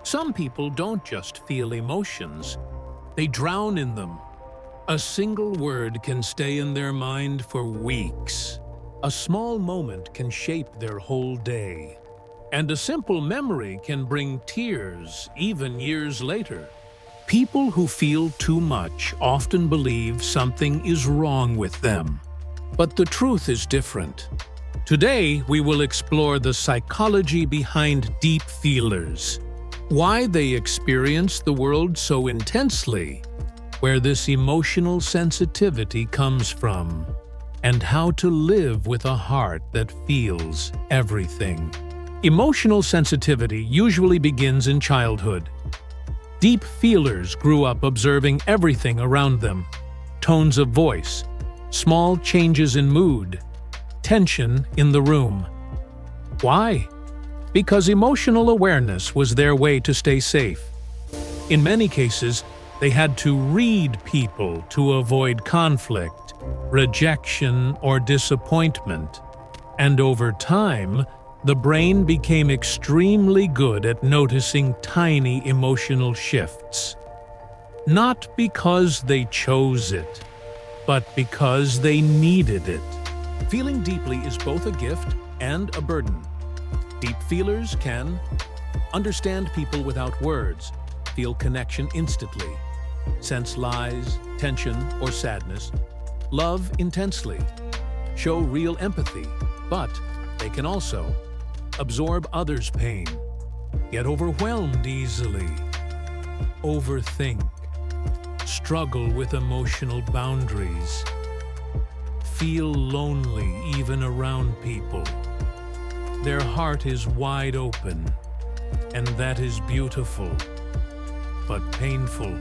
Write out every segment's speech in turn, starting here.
Some people don't just feel emotions, they drown in them. A single word can stay in their mind for weeks. A small moment can shape their whole day. And a simple memory can bring tears even years later. People who feel too much often believe something is wrong with them. But the truth is different. Today, we will explore the psychology behind deep feelers, why they experience the world so intensely, where this emotional sensitivity comes from, and how to live with a heart that feels everything. Emotional sensitivity usually begins in childhood. Deep feelers grew up observing everything around them: tones of voice, small changes in mood, tension in the room. Why? Because emotional awareness was their way to stay safe. In many cases, they had to read people to avoid conflict, rejection, or disappointment. And over time, the brain became extremely good at noticing tiny emotional shifts. Not because they chose it, but because they needed it. Feeling deeply is both a gift and a burden. Deep feelers can understand people without words, feel connection instantly, sense lies, tension, or sadness, love intensely, show real empathy, but they can also absorb others' pain, get overwhelmed easily, overthink, struggle with emotional boundaries, feel lonely even around people. Their heart is wide open, and that is beautiful, but painful.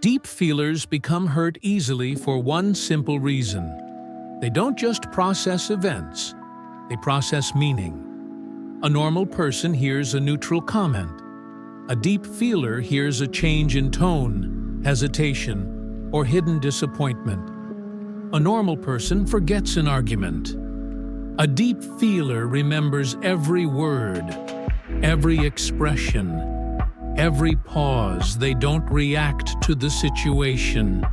Deep feelers become hurt easily for one simple reason. They don't just process events, they process meaning. A normal person hears a neutral comment. A deep feeler hears a change in tone, hesitation, or hidden disappointment. A normal person forgets an argument. A deep feeler remembers every word, every expression, every pause. They don't react to the situation.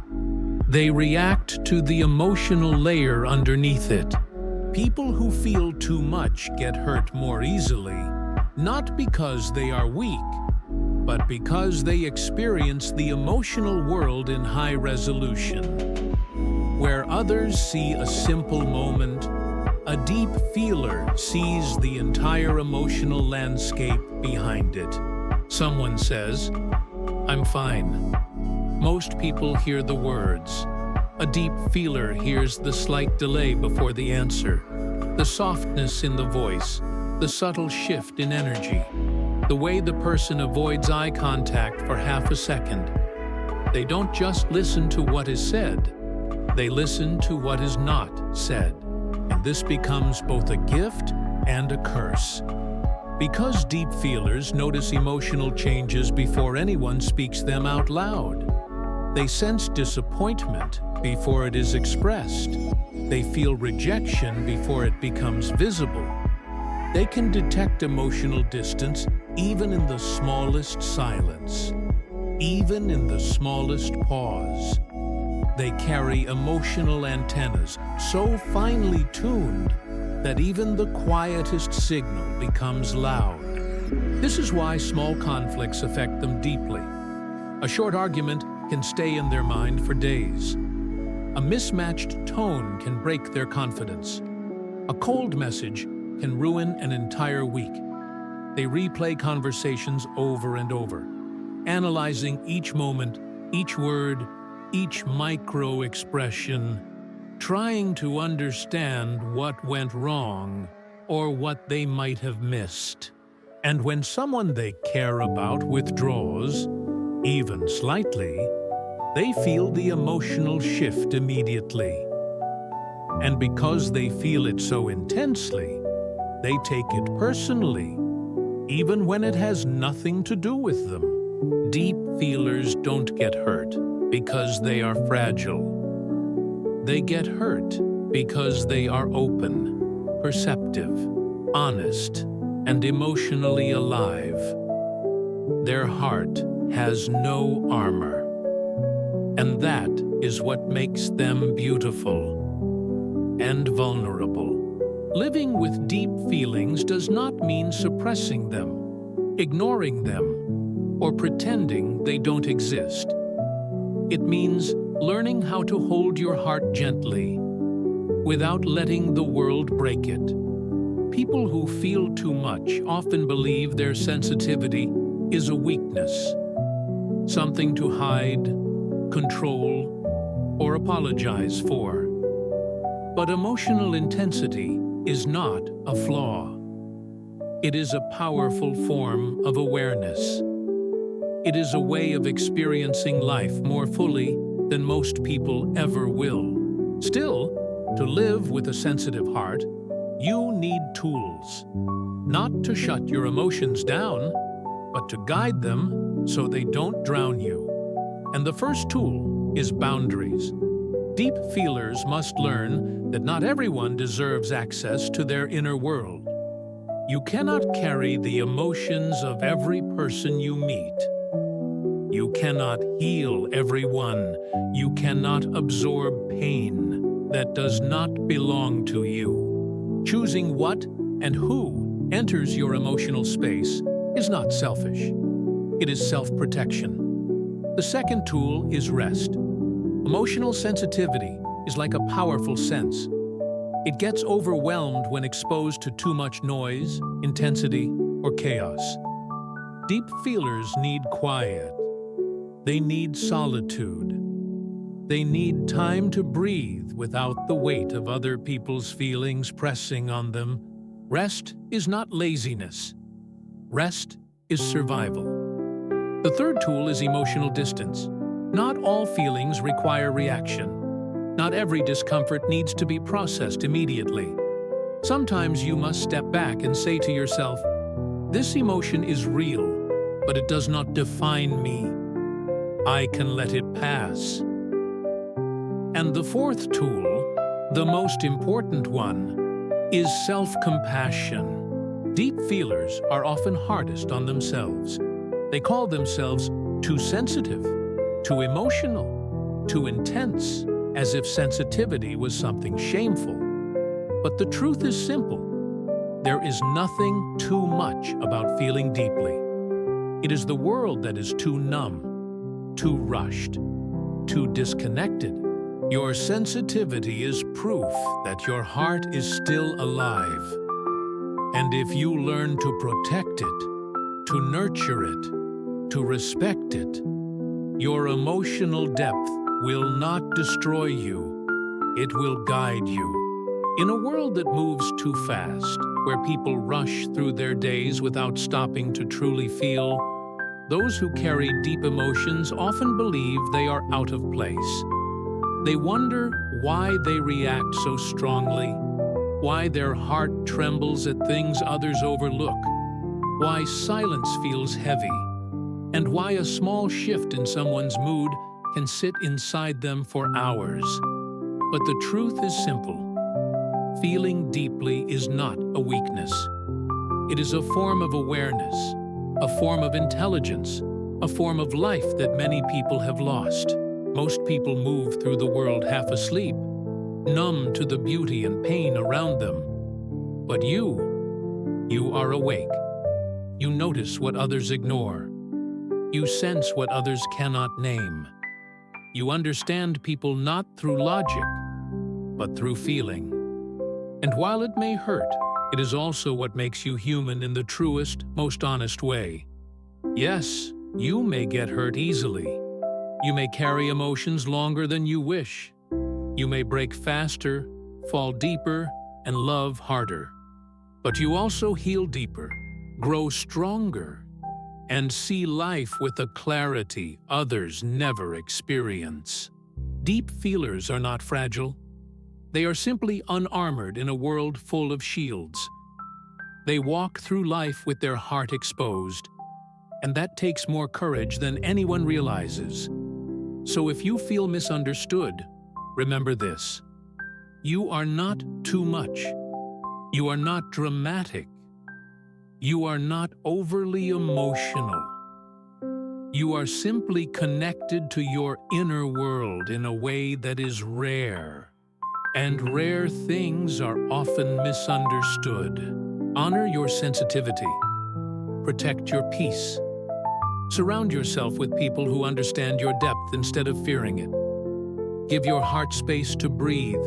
They react to the emotional layer underneath it. People who feel too much get hurt more easily, not because they are weak, but because they experience the emotional world in high resolution. Where others see a simple moment, a deep feeler sees the entire emotional landscape behind it. Someone says, "I'm fine." Most people hear the words. A deep feeler hears the slight delay before the answer, the softness in the voice, the subtle shift in energy, the way the person avoids eye contact for half a second. They don't just listen to what is said, they listen to what is not said. And this becomes both a gift and a curse. Because deep feelers notice emotional changes before anyone speaks them out loud. They sense disappointment before it is expressed. They feel rejection before it becomes visible. They can detect emotional distance even in the smallest silence, even in the smallest pause. They carry emotional antennas so finely tuned that even the quietest signal becomes loud. This is why small conflicts affect them deeply. A short argument can stay in their mind for days. A mismatched tone can break their confidence. A cold message can ruin an entire week. They replay conversations over and over, analyzing each moment, each word, each micro-expression, trying to understand what went wrong or what they might have missed. And when someone they care about withdraws, even slightly, they feel the emotional shift immediately. And because they feel it so intensely, they take it personally, even when it has nothing to do with them. Deep feelers don't get hurt because they are fragile. They get hurt because they are open, perceptive, honest, and emotionally alive. Their heart has no armor. And that is what makes them beautiful and vulnerable. Living with deep feelings does not mean suppressing them, ignoring them, or pretending they don't exist. It means learning how to hold your heart gently, without letting the world break it. People who feel too much often believe their sensitivity is a weakness, something to hide, control, or apologize for. But emotional intensity is not a flaw. It is a powerful form of awareness. It is a way of experiencing life more fully than most people ever will. Still, to live with a sensitive heart, you need tools. Not to shut your emotions down, but to guide them so they don't drown you. And the first tool is boundaries. Deep feelers must learn that not everyone deserves access to their inner world. You cannot carry the emotions of every person you meet. You cannot heal everyone. You cannot absorb pain that does not belong to you. Choosing what and who enters your emotional space is not selfish. It is self-protection. The second tool is rest. Emotional sensitivity is like a powerful sense. It gets overwhelmed when exposed to too much noise, intensity, or chaos. Deep feelers need quiet. They need solitude. They need time to breathe without the weight of other people's feelings pressing on them. Rest is not laziness. Rest is survival. The third tool is emotional distance. Not all feelings require reaction. Not every discomfort needs to be processed immediately. Sometimes you must step back and say to yourself, "This emotion is real, but it does not define me. I can let it pass." And the fourth tool, the most important one, is self-compassion. Deep feelers are often hardest on themselves. They call themselves too sensitive, too emotional, too intense, as if sensitivity was something shameful. But the truth is simple. There is nothing too much about feeling deeply. It is the world that is too numb, too rushed, too disconnected. Your sensitivity is proof that your heart is still alive. And if you learn to protect it, to nurture it, to respect it, your emotional depth will not destroy you. It will guide you. In a world that moves too fast, where people rush through their days without stopping to truly feel, those who carry deep emotions often believe they are out of place. They wonder why they react so strongly, why their heart trembles at things others overlook, why silence feels heavy, and why a small shift in someone's mood can sit inside them for hours. But the truth is simple. Feeling deeply is not a weakness. It is a form of awareness, a form of intelligence, a form of life that many people have lost. Most people move through the world half asleep, numb to the beauty and pain around them. But you are awake. You notice what others ignore. You sense what others cannot name. You understand people not through logic, but through feeling. And while it may hurt, it is also what makes you human in the truest, most honest way. Yes, you may get hurt easily. You may carry emotions longer than you wish. You may break faster, fall deeper, and love harder. But you also heal deeper, grow stronger, and see life with a clarity others never experience. Deep feelers are not fragile. They are simply unarmored in a world full of shields. They walk through life with their heart exposed, and that takes more courage than anyone realizes. So if you feel misunderstood, remember this. You are not too much. You are not dramatic. You are not overly emotional. You are simply connected to your inner world in a way that is rare. And rare things are often misunderstood. Honor your sensitivity. Protect your peace. Surround yourself with people who understand your depth instead of fearing it. Give your heart space to breathe,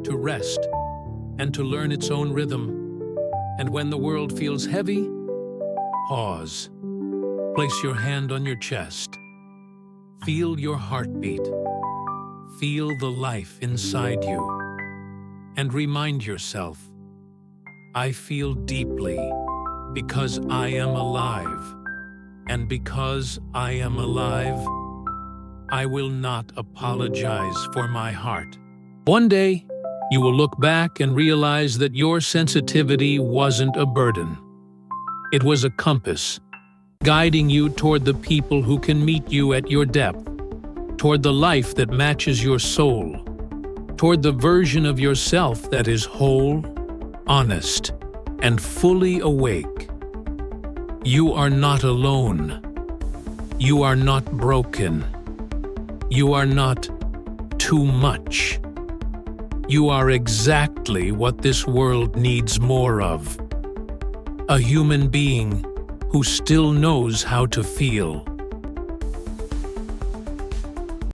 to rest, and to learn its own rhythm. And when the world feels heavy, pause. Place your hand on your chest. Feel your heartbeat. Feel the life inside you. And remind yourself, I feel deeply because I am alive. And because I am alive, I will not apologize for my heart. One day, you will look back and realize that your sensitivity wasn't a burden. It was a compass, guiding you toward the people who can meet you at your depth, toward the life that matches your soul, toward the version of yourself that is whole, honest, and fully awake. You are not alone. You are not broken. You are not too much. You are exactly what this world needs more of. A human being who still knows how to feel.